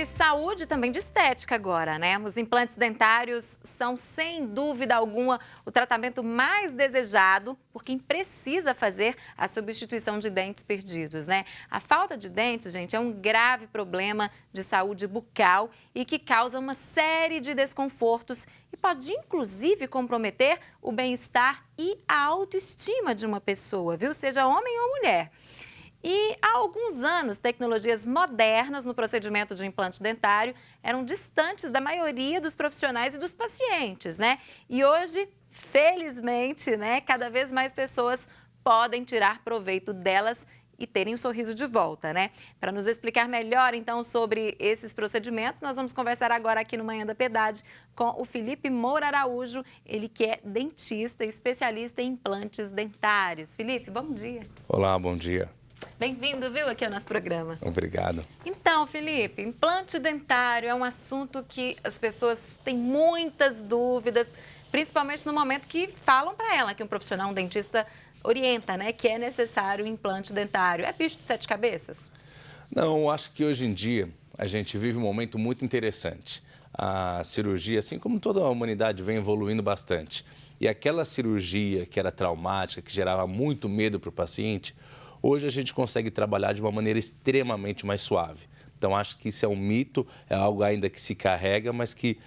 de saúde e também de estética agora, né? Os implantes dentários são, sem dúvida alguma, o tratamento mais desejado por quem precisa fazer a substituição de dentes perdidos, né? A falta de dentes, gente, é um grave problema de saúde bucal e que causa uma série de desconfortos e pode, inclusive, comprometer o bem-estar e a autoestima de uma pessoa, viu? Seja homem ou mulher. E há alguns anos, tecnologias modernas no procedimento de implante dentário eram distantes da maioria dos profissionais e dos pacientes, né? E hoje, felizmente, né, cada vez mais pessoas podem tirar proveito delas e terem um sorriso de volta, né? Para nos explicar melhor, então, sobre esses procedimentos, nós vamos conversar agora aqui no Manhã da Piedade com o Felipe Moura Araújo, ele que é dentista e especialista em implantes dentários. Felipe, bom dia. Olá, bom dia. Bem-vindo, viu, aqui ao nosso programa. Obrigado. Então, Felipe, implante dentário é um assunto que as pessoas têm muitas dúvidas, principalmente no momento que falam para ela que um profissional, um dentista, orienta, né, que é necessário um implante dentário. É bicho de sete cabeças? Não, acho que hoje em dia a gente vive um momento muito interessante. A cirurgia, assim como toda a humanidade, vem evoluindo bastante. E aquela cirurgia que era traumática, que gerava muito medo para o paciente, hoje a gente consegue trabalhar de uma maneira extremamente mais suave. Então, acho que isso é um mito, é algo ainda que se carrega, mas que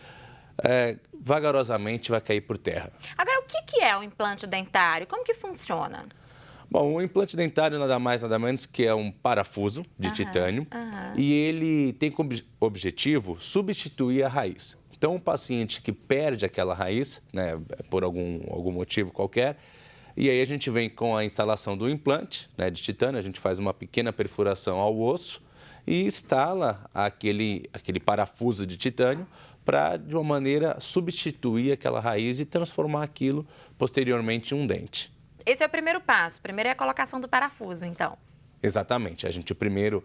vagarosamente vai cair por terra. Agora, o que é o implante dentário? Como que funciona? Bom, o implante dentário nada mais, nada menos que é um parafuso de titânio e ele tem como objetivo substituir a raiz. Então, um paciente que perde aquela raiz, né, por algum motivo qualquer, e aí a gente vem com a instalação do implante, né, de titânio, a gente faz uma pequena perfuração ao osso e instala aquele parafuso de titânio para, de uma maneira, substituir aquela raiz e transformar aquilo posteriormente em um dente. Esse é o primeiro passo. Primeiro é a colocação do parafuso, então. Exatamente. A gente primeiro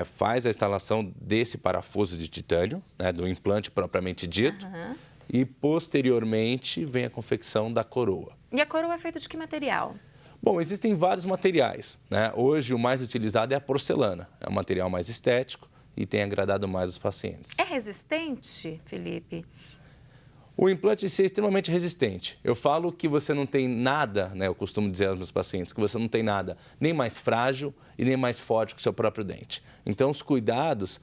faz a instalação desse parafuso de titânio, né, do implante propriamente dito, e posteriormente vem a confecção da coroa. E a coroa é feita de que material? Bom, existem vários materiais, né? Hoje o mais utilizado é a porcelana. É um material mais estético e tem agradado mais os pacientes. É resistente, Felipe? O implante em si é extremamente resistente. Eu falo que você não tem nada, né? Eu costumo dizer aos meus pacientes que você não tem nada nem mais frágil e nem mais forte que o seu próprio dente. Então, os cuidados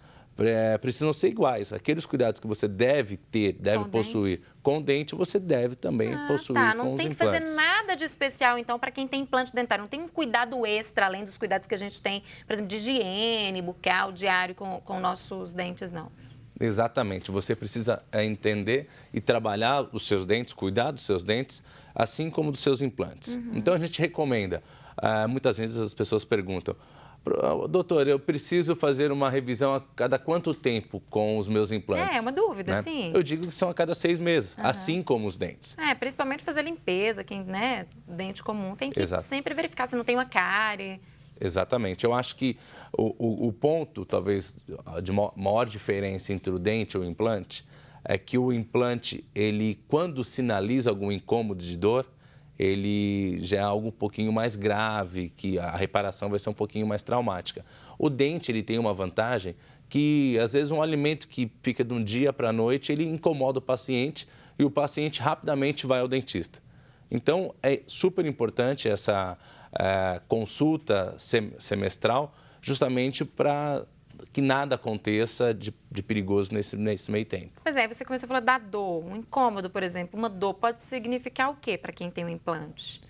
precisam ser iguais. Aqueles cuidados que você deve ter, deve possuir com o dente, você deve também possuir com os implantes. Não tem que fazer nada de especial, então, para quem tem implante dentário. Não tem um cuidado extra, além dos cuidados que a gente tem, por exemplo, de higiene bucal diário com nossos dentes, não. Exatamente. Você precisa entender e trabalhar os seus dentes, cuidar dos seus dentes, assim como dos seus implantes. Então, a gente recomenda. Muitas vezes as pessoas perguntam: doutor, eu preciso fazer uma revisão a cada quanto tempo com os meus implantes? É uma dúvida, né? Sim. Eu digo que são a cada 6 meses, assim como os dentes. Principalmente fazer limpeza, quem, né, dente comum tem que sempre verificar se não tem uma cárie. Exatamente. Eu acho que o ponto, talvez, de maior diferença entre o dente e o implante é que o implante, ele, quando sinaliza algum incômodo de dor, ele já é algo um pouquinho mais grave, que a reparação vai ser um pouquinho mais traumática. O dente, ele tem uma vantagem que, às vezes, um alimento que fica de um dia para a noite, ele incomoda o paciente e o paciente rapidamente vai ao dentista. Então, é super importante essa consulta semestral, justamente para que nada aconteça de perigoso nesse meio tempo. Pois é, você começou a falar da dor, um incômodo, por exemplo. Uma dor pode significar o quê para quem tem um implante?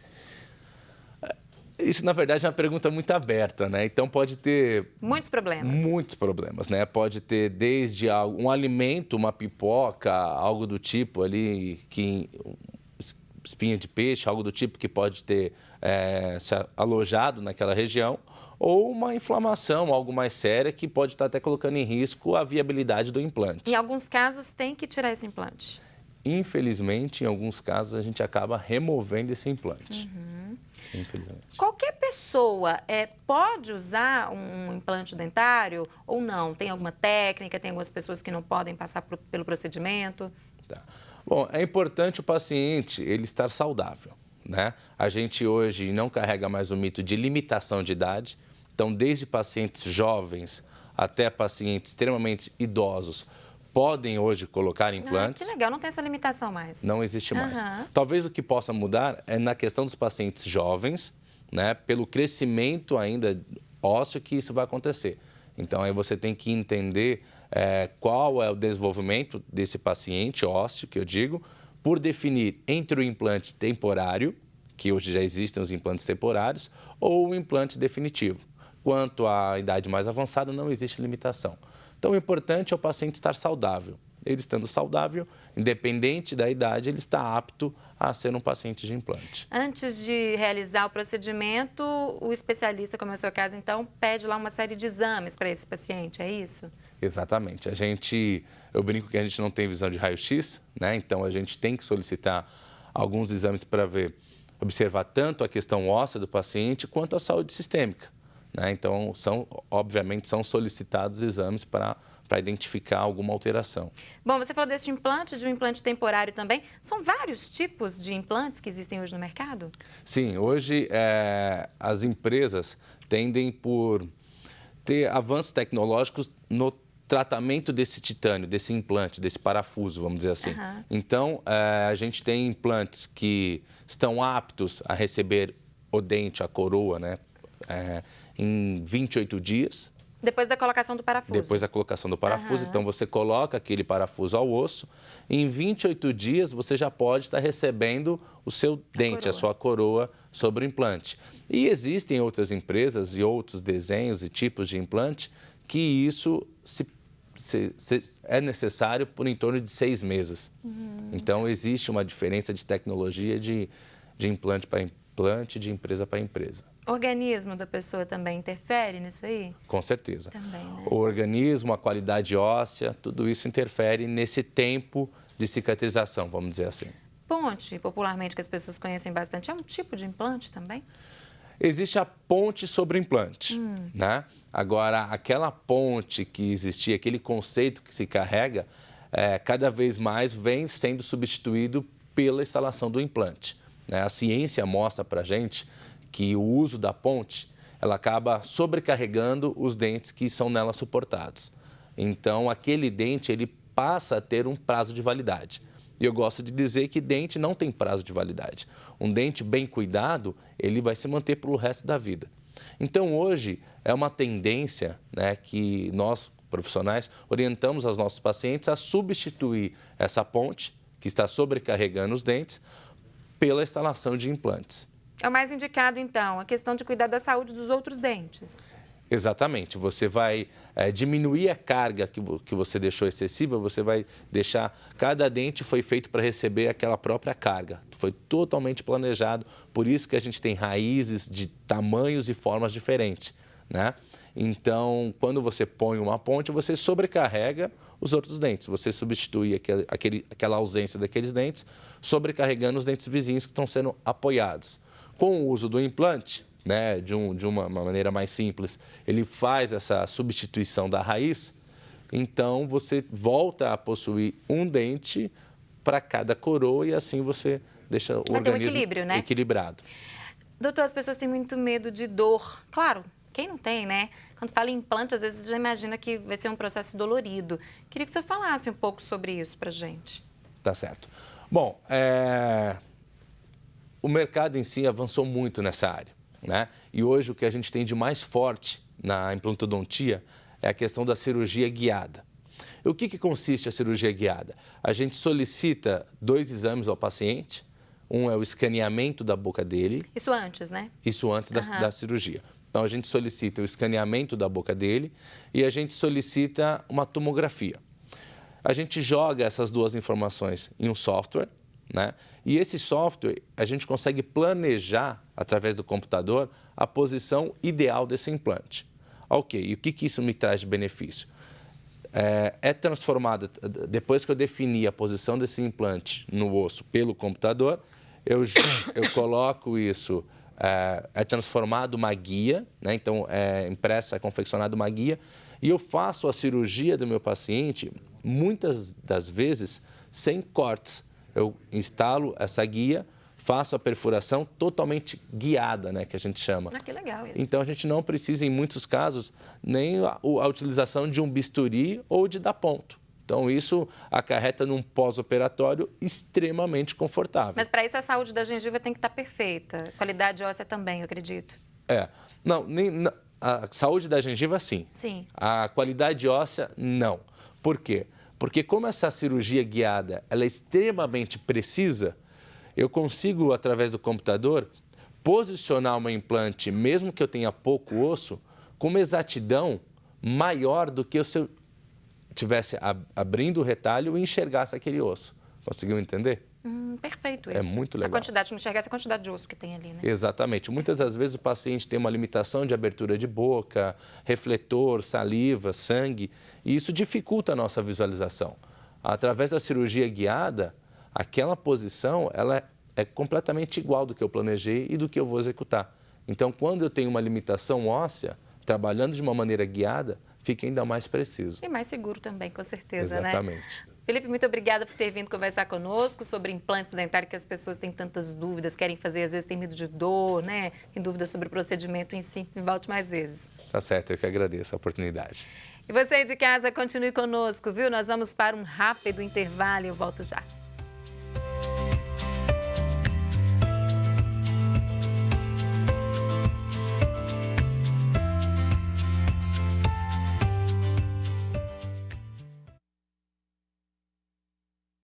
Isso, na verdade, é uma pergunta muito aberta, né? Então, pode ter... Muitos problemas. Muitos problemas, né? Pode ter desde um alimento, uma pipoca, algo do tipo ali, espinha de peixe, algo do tipo que pode ter se alojado naquela região, ou uma inflamação, algo mais sério, que pode estar até colocando em risco a viabilidade do implante. Em alguns casos, tem que tirar esse implante? Infelizmente, em alguns casos, a gente acaba removendo esse implante. Infelizmente. Qualquer pessoa pode usar um implante dentário ou não? Tem alguma técnica? Tem algumas pessoas que não podem passar pelo procedimento? Tá. Bom, é importante o paciente ele estar saudável, né? A gente hoje não carrega mais o mito de limitação de idade. Então, desde pacientes jovens até pacientes extremamente idosos podem hoje colocar implantes. Que legal, não tem essa limitação mais. Não existe mais. Talvez o que possa mudar é na questão dos pacientes jovens, né, pelo crescimento ainda ósseo que isso vai acontecer. Então, aí você tem que entender qual é o desenvolvimento desse paciente ósseo, que eu digo, por definir entre o implante temporário, que hoje já existem os implantes temporários, ou o implante definitivo. Quanto à idade mais avançada, não existe limitação. Então, o importante é o paciente estar saudável. Ele estando saudável, independente da idade, ele está apto a ser um paciente de implante. Antes de realizar o procedimento, o especialista, como é o seu caso, então, pede lá uma série de exames para esse paciente, é isso? Exatamente. Eu brinco que a gente não tem visão de raio-x, né? Então a gente tem que solicitar alguns exames para observar tanto a questão óssea do paciente quanto a saúde sistêmica, né? Então, obviamente, são solicitados exames para identificar alguma alteração. Bom, você falou desse implante, de um implante temporário também. São vários tipos de implantes que existem hoje no mercado? Sim, hoje as empresas tendem por ter avanços tecnológicos no tratamento desse titânio, desse implante, desse parafuso, vamos dizer assim. Então, a gente tem implantes que estão aptos a receber o dente, a coroa, né, em 28 dias. Depois da colocação do parafuso. Depois da colocação do parafuso. Então, você coloca aquele parafuso ao osso. E em 28 dias, você já pode estar recebendo o seu dente, a sua coroa sobre o implante. E existem outras empresas e outros desenhos e tipos de implante que isso é necessário por em torno de 6 meses. Então, existe uma diferença de tecnologia de implante para implante, de empresa para empresa. O organismo da pessoa também interfere nisso aí? Com certeza. Também, né? O organismo, a qualidade óssea, tudo isso interfere nesse tempo de cicatrização, vamos dizer assim. Ponte, popularmente, que as pessoas conhecem bastante, é um tipo de implante também? Existe a ponte sobre o implante, né? Agora, aquela ponte que existia, aquele conceito que se carrega, cada vez mais vem sendo substituído pela instalação do implante, né? A ciência mostra para a gente que o uso da ponte, ela acaba sobrecarregando os dentes que são nela suportados. Então, aquele dente, ele passa a ter um prazo de validade. E eu gosto de dizer que dente não tem prazo de validade. Um dente bem cuidado, ele vai se manter pelo resto da vida. Então, hoje, é uma tendência, né, que nós, profissionais, orientamos aos nossos pacientes a substituir essa ponte, que está sobrecarregando os dentes, pela instalação de implantes. É o mais indicado, então, a questão de cuidar da saúde dos outros dentes. Exatamente. Você vai diminuir a carga que você deixou excessiva, você vai deixar... Cada dente foi feito para receber aquela própria carga. Foi totalmente planejado, por isso que a gente tem raízes de tamanhos e formas diferentes, né? Então, quando você põe uma ponte, você sobrecarrega os outros dentes. Você substitui aquela ausência daqueles dentes, sobrecarregando os dentes vizinhos que estão sendo apoiados. Com o uso do implante, né, de uma maneira mais simples, ele faz essa substituição da raiz, então você volta a possuir um dente para cada coroa e assim você deixa o organismo equilíbrio, né? Equilibrado. Doutor, as pessoas têm muito medo de dor. Claro, quem não tem, né? Quando fala em implante, às vezes já imagina que vai ser um processo dolorido. Queria que você falasse um pouco sobre isso para a gente. Tá certo. Bom, o mercado em si avançou muito nessa área, né? E hoje o que a gente tem de mais forte na implantodontia é a questão da cirurgia guiada. E o que consiste a cirurgia guiada? A gente solicita 2 exames ao paciente. Um é o escaneamento da boca dele. Isso antes, né? Isso antes da cirurgia. Então, a gente solicita o escaneamento da boca dele e a gente solicita uma tomografia. A gente joga essas 2 informações em um software, né? E esse software, a gente consegue planejar, através do computador, a posição ideal desse implante. Ok, e o que isso me traz de benefício? Transformada, depois que eu defini a posição desse implante no osso pelo computador, eu coloco isso, é transformado uma guia, né? Então é impressa, é confeccionada uma guia, e eu faço a cirurgia do meu paciente, muitas das vezes, sem cortes. Eu instalo essa guia, faço a perfuração totalmente guiada, né, que a gente chama. Ah, que legal isso. Então, a gente não precisa, em muitos casos, nem a utilização de um bisturi ou de dar ponto. Então, isso acarreta num pós-operatório extremamente confortável. Mas para isso a saúde da gengiva tem que estar perfeita. Qualidade óssea também, eu acredito. A saúde da gengiva, sim. Sim. A qualidade óssea, não. Por quê? Porque como essa cirurgia guiada ela é extremamente precisa, eu consigo, através do computador, posicionar uma implante, mesmo que eu tenha pouco osso, com uma exatidão maior do que se eu estivesse abrindo o retalho e enxergasse aquele osso. Conseguiu entender? Perfeito isso. É muito legal. A quantidade, não enxergar essa quantidade de osso que tem ali, né? Exatamente. Muitas das vezes o paciente tem uma limitação de abertura de boca, refletor, saliva, sangue, e isso dificulta a nossa visualização. Através da cirurgia guiada, aquela posição ela é completamente igual do que eu planejei e do que eu vou executar. Então, quando eu tenho uma limitação óssea, trabalhando de uma maneira guiada, fica ainda mais preciso. E mais seguro também, com certeza, Exatamente. né? Felipe, muito obrigada por ter vindo conversar conosco sobre implantes dentários, que as pessoas têm tantas dúvidas, querem fazer, às vezes tem medo de dor, né? Tem dúvidas sobre o procedimento em si. E volte mais vezes. Tá certo, eu que agradeço a oportunidade. E você de casa, continue conosco, viu? Nós vamos para um rápido intervalo e eu volto já.